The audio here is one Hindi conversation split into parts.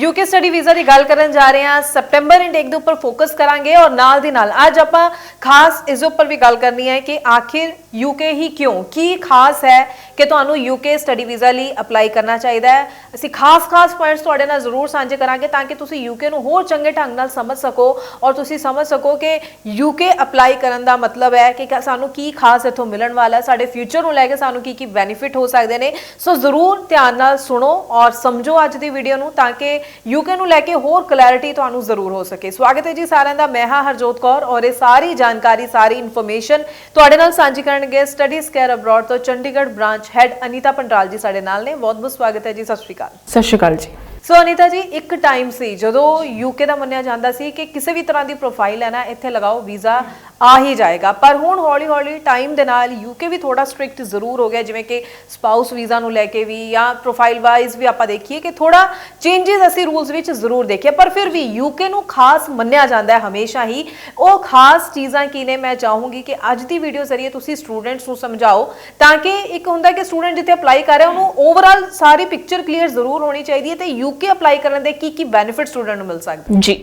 यूके स्टडी वीज़ा की गल करन जा रहे हैं। सैप्टेंबर इनटेक के उपर फोकस करांगे और नाल दी नाल अज आपां खास इस उपर भी गल करनी है कि आखिर यूके ही क्यों की खास है कि तुहानू यूके स्टडी वीज़ा लई अपलाई करना चाहिए है। असीं खास पॉइंट्स तुहाडे नाल जरूर साझे करांगे ताकि तुसीं यूके नू होर चंगे ढंग नाल समझ सको और तुसीं समझ सको कि यूके अपलाई करन दा मतलब है कि सानू की खास इत्थों मिलण वाला है, साडे फ्यूचर नू लैके सानू की बेनीफिट हो सकते हैं। सो जरूर ध्यान नाल सुनो और समझो अज दी वीडियो नू ताकि यूके नू लैके होर क्लैरिटी तुहानू जरूर हो सके। स्वागत है जी सारिਆਂ ਦਾ, मैं हाँ हरजोत कौर और ये सारी जानकारी सारी इन्फॉर्मेशन तुहाडे नाल सांझी करनगे स्टडीज केयर अब्रॉड तो चंडीगढ़ ब्रांच हैड अनीता पंडराल जी साडे नाल ने। बहुत बहुत स्वागत है जी। सत श्री अकाल। सत श्री अकाल जी। सो अनीता जी, एक टाइम सी जो यूके का मन्निया जाता सी कि किसी भी तरह की प्रोफाइल है ना इत्थे लगाओ वीज़ा आ ही जाएगा, पर हुण हौली हौली टाइम दे नाल यूके भी थोड़ा स्ट्रिक्ट जरूर हो गया, जिवें कि स्पाउस वीज़ा नूं लैके भी या प्रोफाइल वाइज भी आपां देखिए कि थोड़ा चेंजिस असीं रूल्स विच जरूर देखिए, पर फिर भी यूके नूं खास मन्निया जाता है हमेशा ही। वो खास चीज़ां की ने मैं चाहूँगी कि अज की वीडियो जरिए तुसीं स्टूडेंट्स नूं समझाओ ताकि एक हुंदा कि स्टूडेंट जिथे अप्लाई कर रहा है उन्होंने ओवरऑल सारी पिक्चर क्लीयर जरूर होनी चाहिए तो यूके अप्लाई करने के की बेनिफिट स्टूडेंट को मिल सकते हैं। जी,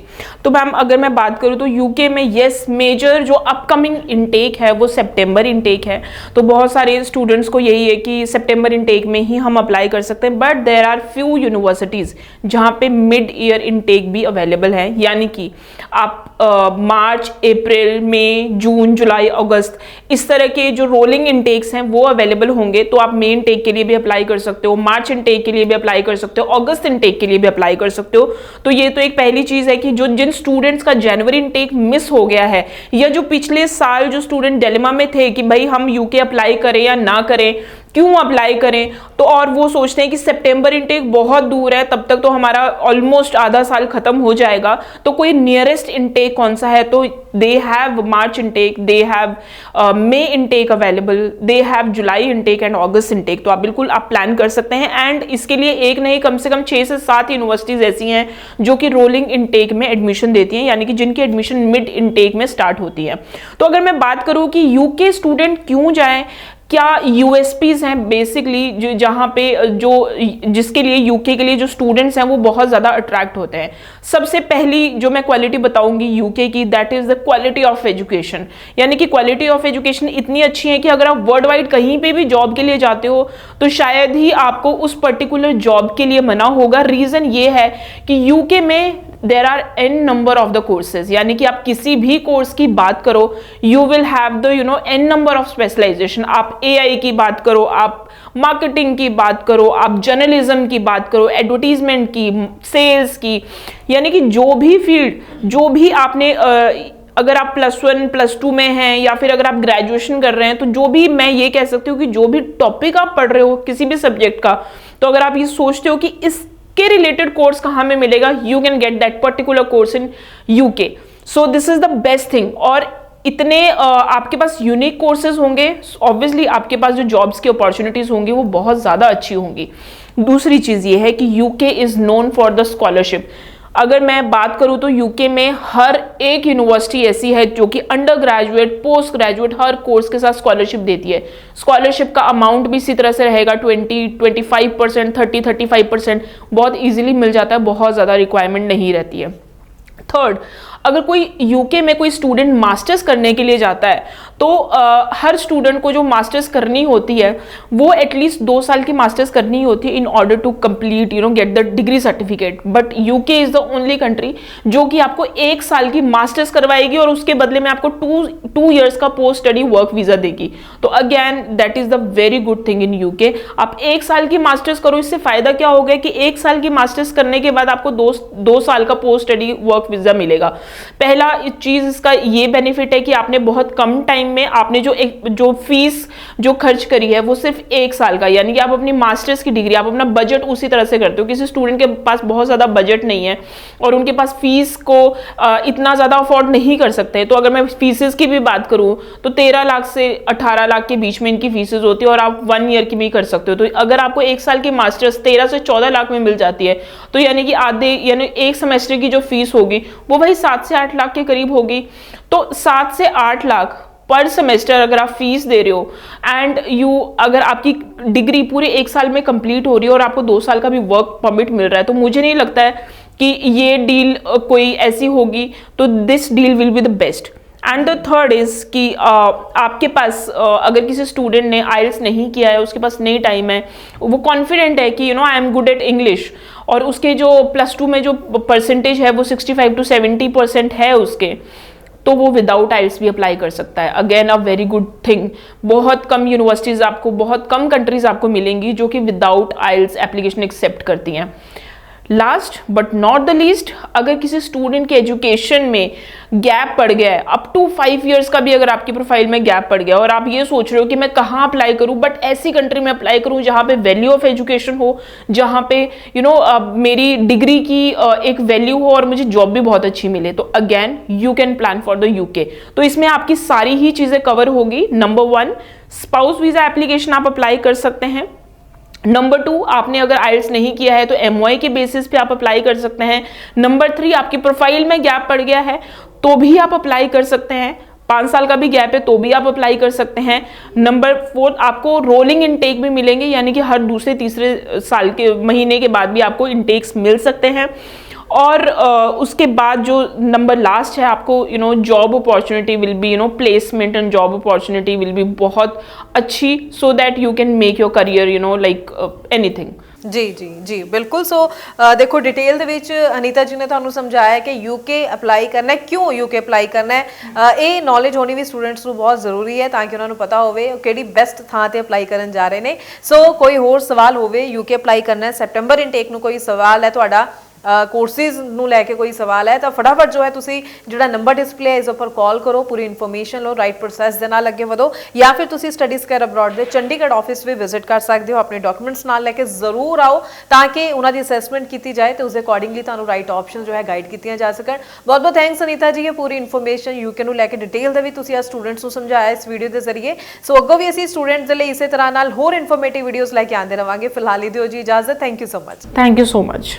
तो मैम अगर मैं बात करूं तो यूके में यस मेजर जो अपकमिंग इनटेक है वो सितंबर इनटेक है, तो बहुत सारे स्टूडेंट्स को यही है कि सितंबर इनटेक में ही हम अप्लाई कर सकते हैं, but there are few universities जहां पे मिड ईयर इनटेक भी अवेलेबल है, यानी कि आप मार्च, अप्रैल, मई, जून, जुलाई, अगस्त इस तरह के जो रोलिंग इनटेक्स हैं वो अवेलेबल होंगे। तो आप मई इनटेक के लिए भी अप्लाई कर सकते हो, मार्च इनटेक के लिए भी अप्लाई कर सकते हो, अगस्त इनटेक के लिए भी अप्लाई कर सकते हो। तो ये तो एक पहली चीज़ है कि जो जिन स्टूडेंट्स का जनवरी इनटेक मिस हो गया है या जो पिछले साल जो स्टूडेंट डिलेमा में थे कि भाई हम यूके अप्लाई करें या ना करें, क्यों अप्लाई करें, तो और वो सोचते हैं कि सितंबर इनटेक बहुत दूर है, तब तक तो हमारा ऑलमोस्ट आधा साल खत्म हो जाएगा, तो कोई नियरेस्ट इनटेक कौन सा है, तो they have March intake, they have May intake available, they have July intake and August intake. तो आप बिल्कुल आप प्लान कर सकते हैं एंड इसके लिए एक नहीं कम से कम 6 से 7 यूनिवर्सिटीज ऐसी हैं जो कि रोलिंग इनटेक में एडमिशन देती हैं, यानी कि जिनकी एडमिशन मिड इनटेक में स्टार्ट होती है। तो अगर मैं बात करूं कि यूके स्टूडेंट क्यों जाएं, क्या यूएसपीज हैं बेसिकली जो जहाँ पे जो जिसके लिए यूके के लिए जो स्टूडेंट्स हैं वो बहुत ज़्यादा अट्रैक्ट होते हैं। सबसे पहली जो मैं क्वालिटी बताऊंगी यूके की, that is the quality of education, यानी कि क्वालिटी ऑफ एजुकेशन इतनी अच्छी है कि अगर आप वर्ल्ड वाइड कहीं पे भी जॉब के लिए जाते हो तो शायद ही आपको उस पर्टिकुलर जॉब के लिए मना होगा। रीज़न ये है कि यूके में there are N number of the courses, यानी कि आप किसी भी कोर्स की बात करो you will have the N number of specialisation. आप एआई की बात करो, आप मार्केटिंग की बात करो, आप जर्नलिज्म की बात करो, एडवर्टीजमेंट की, सेल्स की, यानी कि जो भी फील्ड जो भी आपने अगर आप +1 +2 में हैं या फिर अगर आप ग्रेजुएशन कर रहे हैं, तो जो भी मैं ये कह सकती हूँ कि जो भी टॉपिक आप पढ़ रहे हो किसी भी सब्जेक्ट का, तो अगर आप ये सोचते हो कि इस के रिलेटेड कोर्स कहाँ में मिलेगा, you can get that particular course in UK. So this is the best thing. और इतने आपके पास यूनिक कोर्सेज होंगे, ऑब्वियसली आपके पास जो जॉब्स की अपॉर्चुनिटीज होंगी वो बहुत ज़्यादा अच्छी होंगी। दूसरी चीज़ ये है कि UK is known for the scholarship. अगर मैं बात करूं तो यूके में हर एक यूनिवर्सिटी ऐसी है जो कि अंडर ग्रेजुएट, पोस्ट ग्रेजुएट हर कोर्स के साथ स्कॉलरशिप देती है। स्कॉलरशिप का अमाउंट भी इसी तरह से रहेगा 20-25%, 30-35%, बहुत इजीली मिल जाता है, बहुत ज़्यादा रिक्वायरमेंट नहीं रहती है। थर्ड, अगर कोई यूके में कोई स्टूडेंट मास्टर्स करने के लिए जाता है तो हर स्टूडेंट को जो मास्टर्स करनी होती है वो एटलीस्ट 2 साल की मास्टर्स करनी होती है in order to complete get the degree certificate. But UK is the only country जो कि आपको 1 साल की मास्टर्स करवाएगी और उसके बदले में आपको 2 years का पोस्ट स्टडी वर्क वीजा देगी। तो again that is the very good thing in UK. आप 1 साल की मास्टर्स करो, इससे फायदा क्या होगा कि 1 साल की मास्टर्स करने के बाद आपको 2 साल का पोस्ट स्टडी वर्क वीजा मिलेगा। पहला चीज इसका ये बेनिफिट है कि आपने बहुत कम टाइम में आपने जो फीस जो खर्च करी है वो सिर्फ 1 साल का, यानी कि आप अपनी मास्टर्स की डिग्री, आप अपना बजट उसी तरह से करते हो। किसी स्टूडेंट के पास बहुत ज्यादा बजट नहीं है और उनके पास फीस को इतना ज्यादा अफोर्ड नहीं कर सकते, तो अगर मैं फीसेस की भी बात करूं तो 13 लाख से 18 लाख के बीच में इनकी फीसेस होती है और आप 1 ईयर की भी कर सकते हो। तो अगर आपको 1 साल की मास्टर्स 13 से 14 लाख में मिल जाती है तो यानी कि यानी 1 सेमेस्टर की जो फीस होगी वो भाई 7 से 8 लाख के करीब होगी। तो 7 से 8 लाख पर सेमेस्टर अगर आप फीस दे रहे हो एंड अगर आपकी डिग्री पूरे 1 साल में कंप्लीट हो रही है और आपको 2 साल का भी वर्क परमिट मिल रहा है, तो मुझे नहीं लगता है कि ये डील कोई ऐसी होगी तो this deal will be the best. And the third is कि आपके पास अगर किसी स्टूडेंट ने आइल्स नहीं किया है, उसके पास नहीं टाइम है, वो कॉन्फिडेंट है कि I am good at English, और उसके जो +2 में जो परसेंटेज है वो 65 to 70% है उसके, तो वो विदाउट आइल्स भी अप्लाई कर सकता है। Again a very good thing. बहुत कम यूनिवर्सिटीज़ आपको, बहुत कम कंट्रीज आपको मिलेंगी जो कि विदाउट आइल्स एप्लीकेशन एक्सेप्ट करती हैं। Last but not the least, अगर किसी स्टूडेंट के एजुकेशन में गैप पड़ गया है, अप टू 5 years का भी अगर आपकी प्रोफाइल में गैप पड़ गया और आप ये सोच रहे हो कि मैं कहाँ अप्लाई करूँ, बट ऐसी कंट्री में अप्लाई करूँ जहाँ पे वैल्यू ऑफ एजुकेशन हो, जहाँ पे मेरी डिग्री की एक वैल्यू हो और मुझे जॉब भी बहुत अच्छी मिले, तो again you can plan for the UK. तो इसमें आपकी सारी ही चीज़ें कवर होगी। नंबर 1, स्पाउस वीज़ा एप्लीकेशन आप अप्लाई कर सकते हैं। नंबर 2, आपने अगर आइल्स नहीं किया है तो MOI के बेसिस पे आप अप्लाई कर सकते हैं। नंबर 3, आपकी प्रोफाइल में गैप पड़ गया है तो भी आप अप्लाई कर सकते हैं। 5 साल का भी गैप है तो भी आप अप्लाई कर सकते हैं। नंबर 4, आपको रोलिंग इनटेक भी मिलेंगे, यानी कि हर दूसरे तीसरे साल के महीने के बाद भी आपको इनटेक्स मिल सकते हैं। और उसके बाद जो नंबर लास्ट है, आपको job opportunity will be placement and job opportunity will be बहुत अच्छी, so that you can make your career like anything. जी जी जी बिल्कुल। सो देखो डिटेल ਦੇ ਵਿੱਚ ਅਨੀਤਾ ਜੀ ਨੇ ਤੁਹਾਨੂੰ ਸਮਝਾਇਆ ਕਿ ਯੂਕੇ ਅਪਲਾਈ ਕਰਨਾ ਹੈ, ਕਿਉਂ ਯੂਕੇ ਅਪਲਾਈ ਕਰਨਾ ਹੈ। ਇਹ ਨੌਲੇਜ ਹੋਣੀ ਵੀ ਸਟੂਡੈਂਟਸ ਨੂੰ ਬਹੁਤ ਜ਼ਰੂਰੀ ਹੈ ਤਾਂ ਕਿ ਉਹਨਾਂ ਨੂੰ ਪਤਾ ਹੋਵੇ ਕਿਹੜੀ ਬੈਸਟ ਥਾਂ ਤੇ ਅਪਲਾਈ ਕਰਨ ਜਾ ਰਹੇ ਨੇ। ਸੋ ਕੋਈ ਹੋਰ ਸਵਾਲ ਹੋਵੇ, ਯੂਕੇ ਅਪਲਾਈ ਕਰਨਾ ਹੈ, ਸੈਪਟੈਂਬਰ ਇਨਟੇਕ ਨੂੰ ਕੋਈ ਸਵਾਲ ਹੈ ਤੁਹਾਡਾ, ਕੋਰਸਿਸ ਨੂੰ ਲੈ ਕੇ ਕੋਈ ਸਵਾਲ ਹੈ, ਤਾਂ ਫਟਾਫਟ ਜੋ ਹੈ ਤੁਸੀਂ ਜਿਹੜਾ ਨੰਬਰ ਡਿਸਪਲੇ ਹੈ ਇਸ ਉੱਪਰ ਕਾਲ ਕਰੋ, ਪੂਰੀ ਇਨਫੋਰਮੇਸ਼ਨ ਲਓ, ਰਾਈਟ ਪ੍ਰੋਸੈਸ ਦੇ ਨਾਲ ਅੱਗੇ ਵਧੋ, ਜਾਂ ਫਿਰ ਤੁਸੀਂ ਸਟੱਡੀਜ਼ ਕੇਅਰ ਅਬਰੋਡ ਦੇ ਚੰਡੀਗੜ੍ਹ ਆਫਿਸ ਵੀ ਵਿਜ਼ਿਟ ਕਰ ਸਕਦੇ ਹੋ। ਆਪਣੇ ਡਾਕੂਮੈਂਟਸ ਨਾਲ ਲੈ ਕੇ ਜ਼ਰੂਰ ਆਓ ਤਾਂ ਕਿ ਉਹਨਾਂ ਦੀ ਅਸੈਸਮੈਂਟ ਕੀਤੀ ਜਾਏ ਤੇ ਉਸਦੇ ਅਕੋਰਡਿੰਗਲੀ ਤੁਹਾਨੂੰ ਰਾਈਟ ਆਪਸ਼ਨ ਜੋ ਹੈ ਗਾਈਡ ਕੀਤੀਆਂ ਜਾ ਸਕਣ। ਬਹੁਤ ਬਹੁਤ ਥੈਂਕਸ ਅਨੀਤਾ ਜੀ, ਇਹ ਪੂਰੀ ਇਨਫੋਰਮੇਸ਼ਨ ਯੂਕੇ ਨੂੰ ਲੈ ਕੇ ਡਿਟੇਲ ਦੇ ਵੀ ਤੁਸੀਂ ਆ ਸਟੂਡੈਂਟਸ ਨੂੰ ਸਮਝਾਇਆ ਇਸ ਵੀਡੀਓ ਦੇ ਜ਼ਰੀਏ। ਸੋ ਅੱਗੋਂ ਵੀ ਅਸੀਂ ਸਟੂਡੈਂਟਸ ਦੇ ਲਈ ਇਸੇ ਤਰ੍ਹਾਂ ਨਾਲ ਹੋਰ ਇਨਫੋਰਮੇਟਿਵ ਵੀਡੀਓਜ਼ ਲੈ ਕੇ ਆਉਂਦੇ ਰਵਾਂਗੇ। ਫਿਲਹਾਲ ਹੀ ਦਿਓ ਜੀ ਇਜਾਜ਼ਤ। Thank you so much. Thank you so much.